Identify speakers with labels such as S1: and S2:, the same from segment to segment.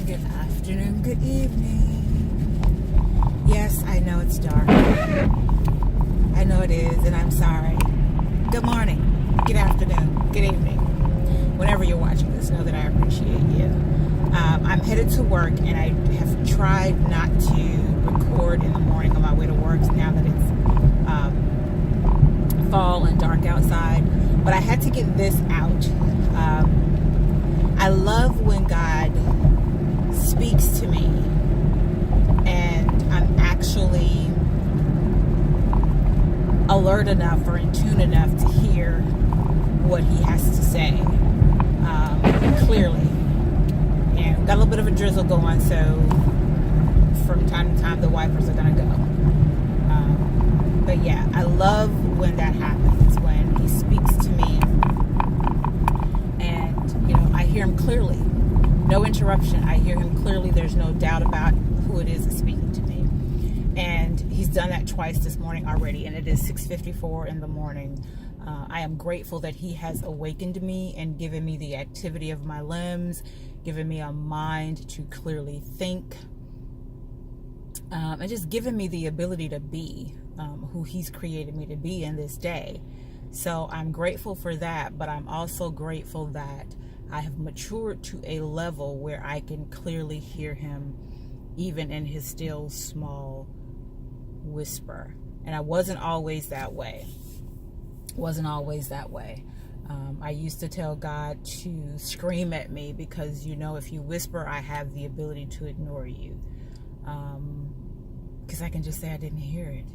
S1: good afternoon, good evening. Yes, I know it's dark. I know it is, and I'm sorry. Good morning, good afternoon, good evening. Whenever you're watching this, know that I appreciate you. I'm headed to work, and I have tried not to record in the morning on my way to work now that it's fall and dark outside. But I had to get this out. I love when God speaks to me and I'm actually alert enough or in tune enough to hear what he has to say clearly. And got a little bit of a drizzle going, so from time to time the wipers are gonna go. But yeah, I love when that happens, when he speaks to me and I hear him clearly. No interruption. I hear him clearly. There's no doubt about who it is that's speaking to me. And he's done that twice this morning already, and it is 6:54 in the morning. I am grateful that he has awakened me and given me the activity of my limbs, given me a mind to clearly think, and just given me the ability to be who he's created me to be in this day. So I'm grateful for that, but I'm also grateful that I have matured to a level where I can clearly hear him even in his still small whisper. And I wasn't always that way. I used to tell God to scream at me because, if you whisper, I have the ability to ignore you. Because I can just say I didn't hear it.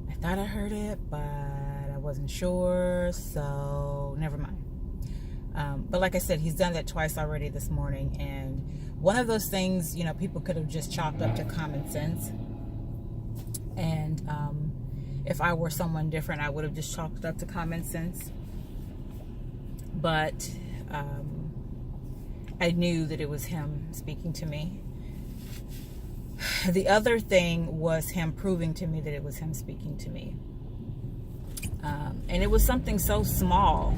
S1: I thought I heard it, but I wasn't sure, so never mind. But like I said, he's done that twice already this morning, and one of those things, people could have just chalked up to common sense. And if I were someone different, I would have just chalked it up to common sense. But I knew that it was him speaking to me. The other thing was him proving to me that it was him speaking to me. And it was something so small.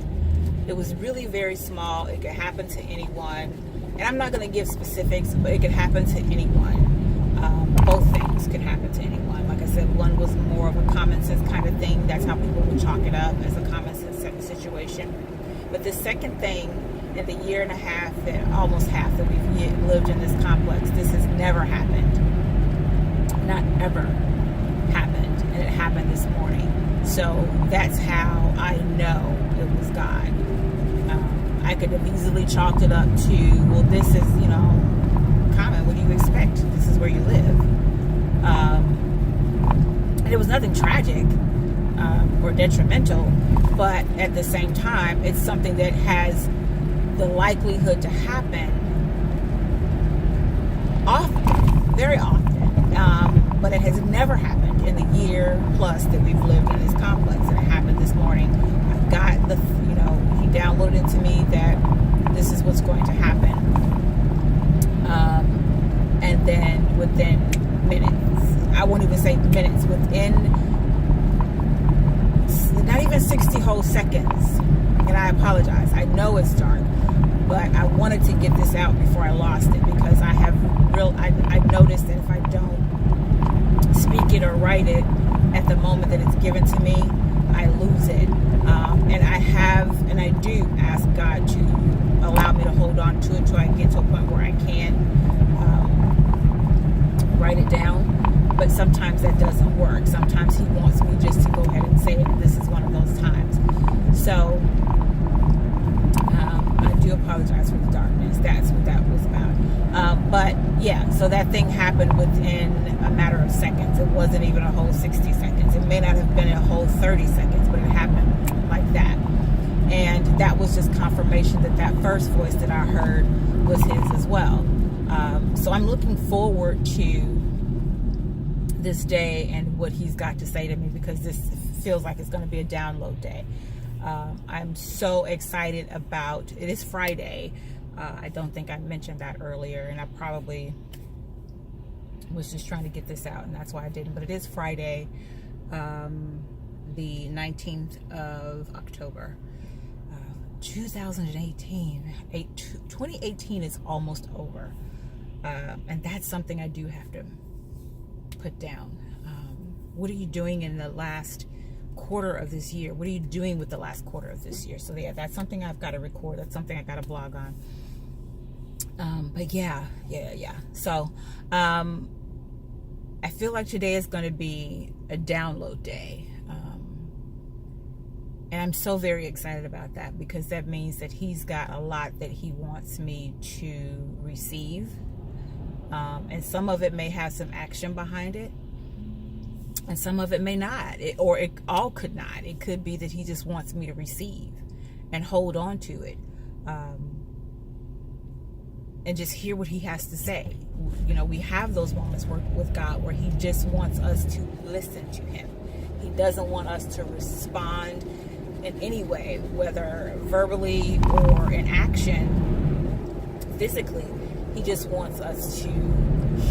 S1: It was really very small. It could happen to anyone. And I'm not going to give specifics, but it could happen to anyone. Both things could happen to anyone. Like I said, one was more of a common sense kind of thing. That's how people would chalk it up, as a common sense situation. But the second thing, in the year and a half, almost half that we've lived in this complex, this has never happened. Not ever happened. And it happened this morning. So that's how I know it was God. I could have easily chalked it up to, well, this is, common. What do you expect? This is where you live. And it was nothing tragic or detrimental, but at the same time, it's something that has the likelihood to happen often, very often. But it has never happened in the year plus that we've lived in this complex. And it happened this morning. I got he downloaded to me that this is what's going to happen. And then within minutes, I won't even say minutes, within not even 60 whole seconds. And I apologize. I know it's dark, but I wanted to get this out before I lost it, because I noticed that if I don't speak it or write it at the moment that it's given to me, I lose it. And I do ask God to allow me to hold on to it till I get to a point where I can write it down. But sometimes that doesn't work. Sometimes he wants me just to go ahead and say it, and this is one of those times. So I do apologize for the darkness. That's what that was about. But yeah, so that thing happened within a matter of seconds. It wasn't even a whole 60 seconds. It may not have been a whole 30 seconds, but it happened like that. And that was just confirmation that first voice that I heard was his as well. So I'm looking forward to this day and what he's got to say to me, because this feels like it's going to be a download day. I'm so excited about it. Is Friday. I don't think I mentioned that earlier, and I probably was just trying to get this out, and that's why I didn't. But it is Friday, the 19th of October. 2018. 2018 is almost over. And that's something I do have to put down. What are you doing in the last quarter of this year? What are you doing with the last quarter of this year? So yeah, that's something I've got to record. That's something I got to blog on. But yeah. So I feel like today is going to be a download day. And I'm so very excited about that, because that means that he's got a lot that he wants me to receive. And some of it may have some action behind it, and some of it may not, or it all could not. It could be that he just wants me to receive and hold on to it, and just hear what he has to say. You know, we have those moments with God where he just wants us to listen to him. He doesn't want us to respond in any way, whether verbally or in action, physically. He just wants us to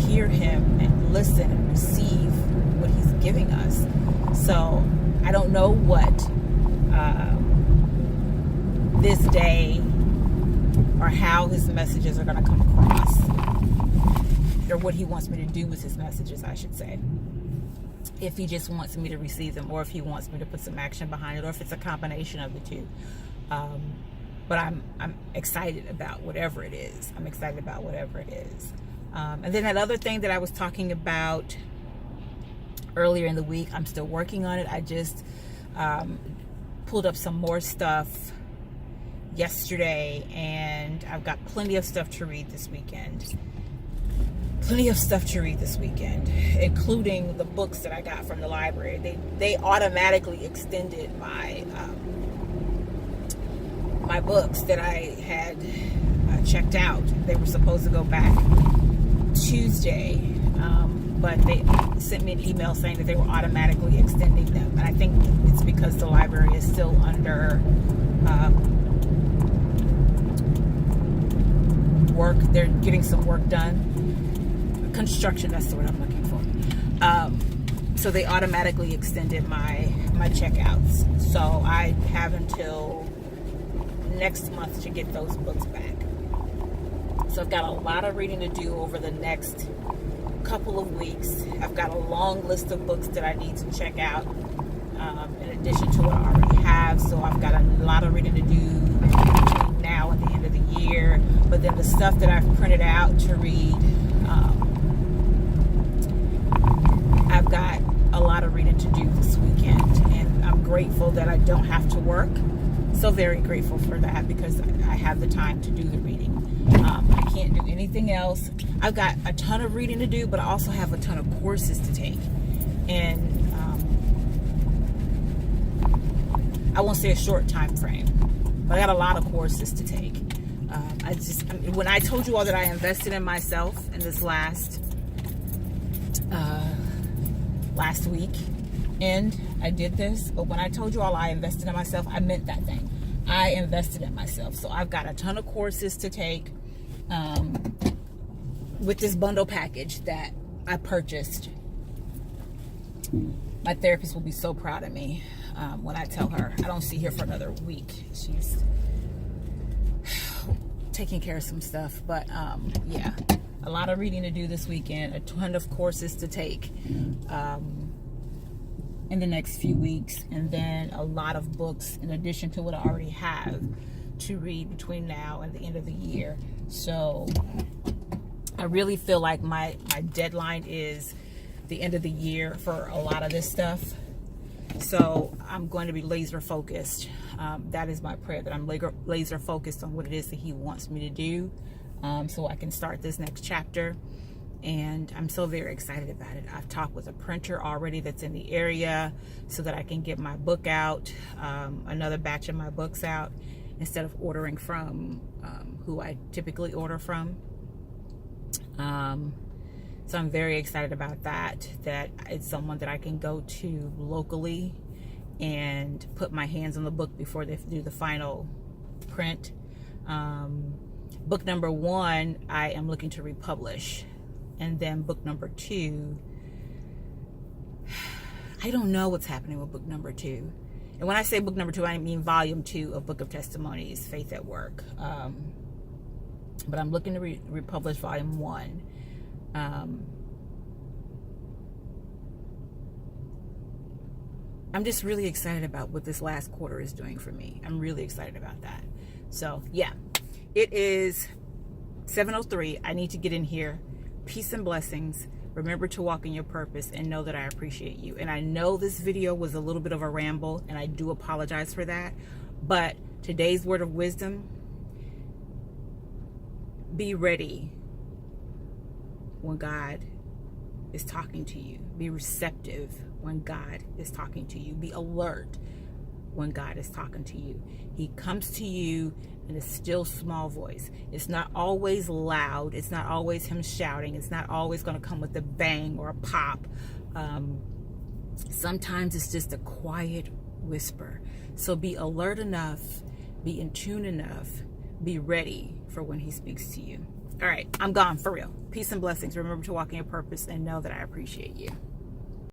S1: hear him and listen and receive what he's giving us. So I don't know what this day or how his messages are going to come across, or what he wants me to do with his messages, I should say. If he just wants me to receive them, or if he wants me to put some action behind it, or if it's a combination of the two. But I'm excited about whatever it is. I'm excited about whatever it is. And then that other thing that I was talking about earlier in the week, I'm still working on it. I just pulled up some more stuff yesterday, and I've got plenty of stuff to read this weekend. Including the books that I got from the library. They automatically extended my my books that I had checked out. They were supposed to go back Tuesday, but they sent me an email saying that they were automatically extending them. And I think it's because the library is still under work. They're getting some work done. Construction, that's the word I'm looking for. So they automatically extended my checkouts. So I have until next month to get those books back. So I've got a lot of reading to do over the next couple of weeks. I've got a long list of books that I need to check out, in addition to what I already have. So I've got a lot of reading to do between now and the end of the year. But then the stuff that I've printed out to read, I've got a lot of reading to do this weekend, and I'm grateful that I don't have to work. So very grateful for that, because I have the time to do the reading. I can't do anything else. I've got a ton of reading to do, but I also have a ton of courses to take. And I won't say a short time frame, but I got a lot of courses to take. When I told you all that I invested in myself in this last week, and I did this, but when I told you all I invested in myself, I meant that thing. I invested in myself. So I've got a ton of courses to take with this bundle package that I purchased. My therapist will be so proud of me when I tell her. I don't see her for another week. She's taking care of some stuff, but yeah, a lot of reading to do this weekend, a ton of courses to take in the next few weeks, and then a lot of books in addition to what I already have to read between now and the end of the year. So I really feel like my deadline is the end of the year for a lot of this stuff. So I'm going to be laser focused. That is my prayer, that I'm laser focused on what it is that he wants me to do, so I can start this next chapter. And I'm so very excited about it. I've talked with a printer already that's in the area so that I can get my book out, another batch of my books out, instead of ordering from who I typically order from. So I'm very excited about that it's someone that I can go to locally and put my hands on the book before they do the final print. Book number 1, I am looking to republish. And then book number 2, I don't know what's happening with book number 2. And when I say book number 2, I mean volume 2 of Book of Testimonies, Faith at Work. But I'm looking to republish volume 1. I'm just really excited about what this last quarter is doing for me. I'm really excited about that. So yeah, it is 7:03. I need to get in here. Peace and blessings. Remember to walk in your purpose and know that I appreciate you. And I know this video was a little bit of a ramble, and I do apologize for that. But today's word of wisdom: be ready when God is talking to you. Be receptive when God is talking to you. Be alert when God is talking to you. He comes to you in a still small voice. It's not always loud. It's not always him shouting. It's not always going to come with a bang or a pop. Sometimes it's just a quiet whisper. So be alert enough, be in tune enough, be ready for when he speaks to you. All right, I'm gone for real. Peace and blessings. Remember to walk in your purpose and know that I appreciate you.